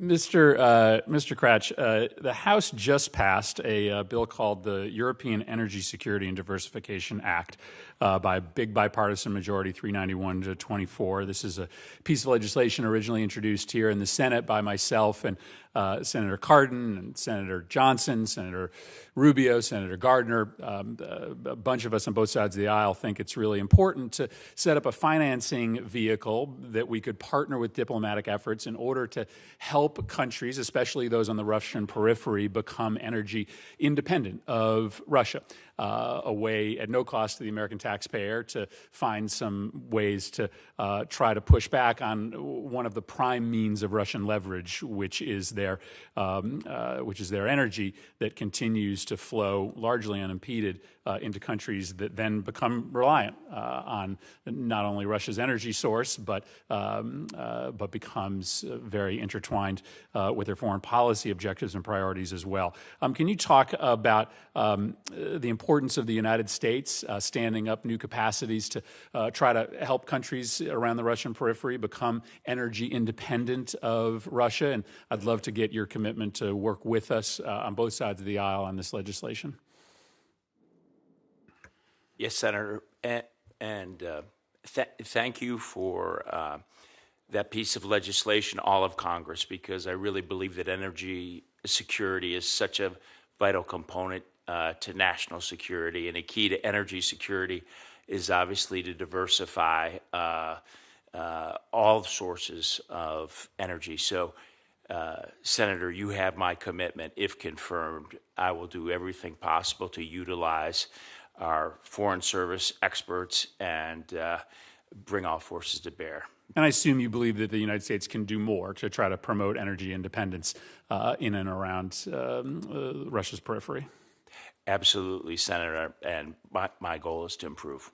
Mr. Cratch, the House just passed a bill called the European Energy Security and Diversification Act by a big bipartisan majority, 391 to 24. This is a piece of legislation originally introduced here in the Senate by myself and Senator Cardin and Senator Johnson, Senator Rubio, Senator Gardner. A bunch of us on both sides of the aisle think it's really important to set up a financing vehicle that we could partner with diplomatic efforts in order to help countries, especially those on the Russian periphery, become energy independent of Russia. A way at no cost to the American taxpayer to find some ways to try to push back on one of the prime means of Russian leverage, which is their energy that continues to flow largely unimpeded into countries that then become reliant on not only Russia's energy source, but becomes very intertwined with their foreign policy objectives and priorities as well. Can you talk about the importance of the United States standing up new capacities to try to help countries around the Russian periphery become energy independent of Russia? And I'd love to get your commitment to work with us on both sides of the aisle on this legislation. Yes, Senator, and thank you for that piece of legislation, all of Congress, because I really believe that energy security is such a vital component to national security, and a key to energy security is obviously to diversify all sources of energy. So, Senator, you have my commitment. If confirmed, I will do everything possible to utilize our Foreign Service experts and bring all forces to bear. And I assume you believe that the United States can do more to try to promote energy independence in and around Russia's periphery. Absolutely, Senator, and my goal is to improve.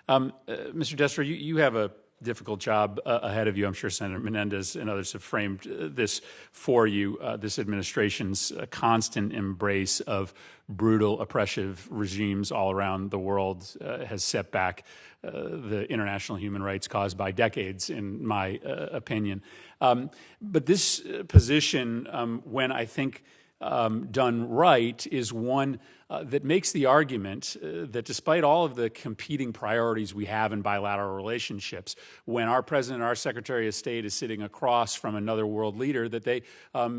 Mr. Destro, you have a difficult job ahead of you. I'm sure Senator Menendez and others have framed this for you. This administration's constant embrace of brutal, oppressive regimes all around the world has set back the international human rights caused by decades, in my opinion. But this position, when I think done right, is one that makes the argument that despite all of the competing priorities we have in bilateral relationships, when our president and our Secretary of State is sitting across from another world leader, that they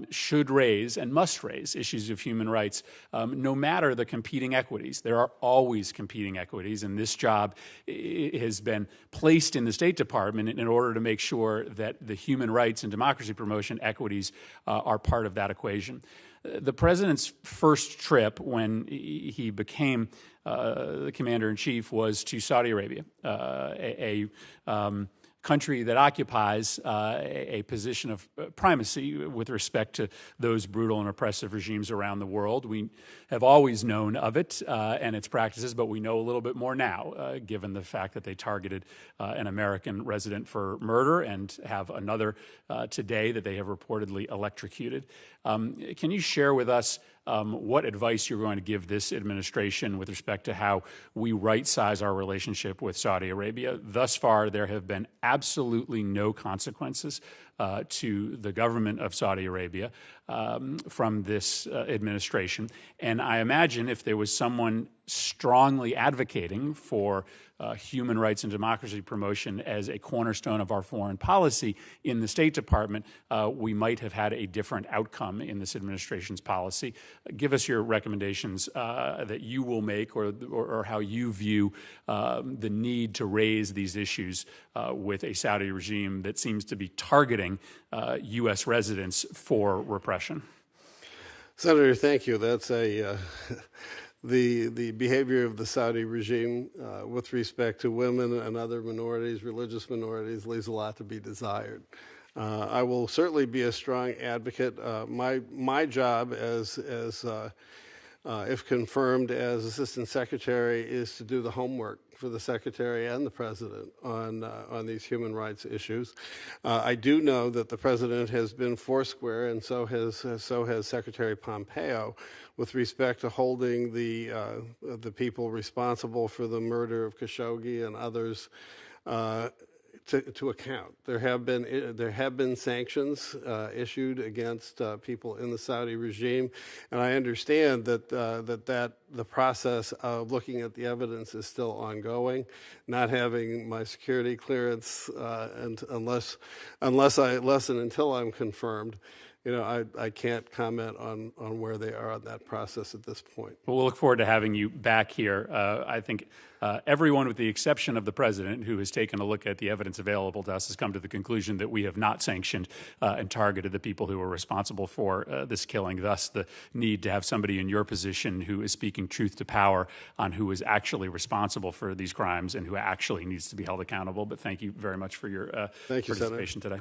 should raise and must raise issues of human rights, no matter the competing equities. There are always competing equities, and this job has been placed in the State Department in order to make sure that the human rights and democracy promotion equities are part of that equation. The president's first trip when he became the commander-in-chief was to Saudi Arabia, a country that occupies a position of primacy with respect to those brutal and oppressive regimes around the world. We have always known of it and its practices, but we know a little bit more now, given the fact that they targeted an American resident for murder and have another today that they have reportedly electrocuted. Can you share with us what advice you're going to give this administration with respect to how we right-size our relationship with Saudi Arabia? Thus far, there have been absolutely no consequences to the government of Saudi Arabia from this administration. And I imagine if there was someone strongly advocating for human rights and democracy promotion as a cornerstone of our foreign policy in the State Department, we might have had a different outcome in this administration's policy. Give us your recommendations that you will make or how you view the need to raise these issues with a Saudi regime that seems to be targeting U.S. residents for repression. Senator, thank you. That's the behavior of the Saudi regime with respect to women and other minorities, religious minorities, leaves a lot to be desired. I will certainly be a strong advocate. My job as if confirmed as Assistant Secretary is to do the homework for the Secretary and the President on these human rights issues. I do know that the President has been foursquare, and so has Secretary Pompeo, with respect to holding the people responsible for the murder of Khashoggi and others to account. There have been sanctions issued against people in the Saudi regime, and I understand that the process of looking at the evidence is still ongoing. Not having my security clearance, and unless and until I'm confirmed, I can't comment on where they are on that process at this point. Well, we'll look forward to having you back here. I think everyone, with the exception of the president, who has taken a look at the evidence available to us, has come to the conclusion that we have not sanctioned and targeted the people who were responsible for this killing. Thus, the need to have somebody in your position who is speaking truth to power on who is actually responsible for these crimes and who actually needs to be held accountable. But thank you very much for your participation today.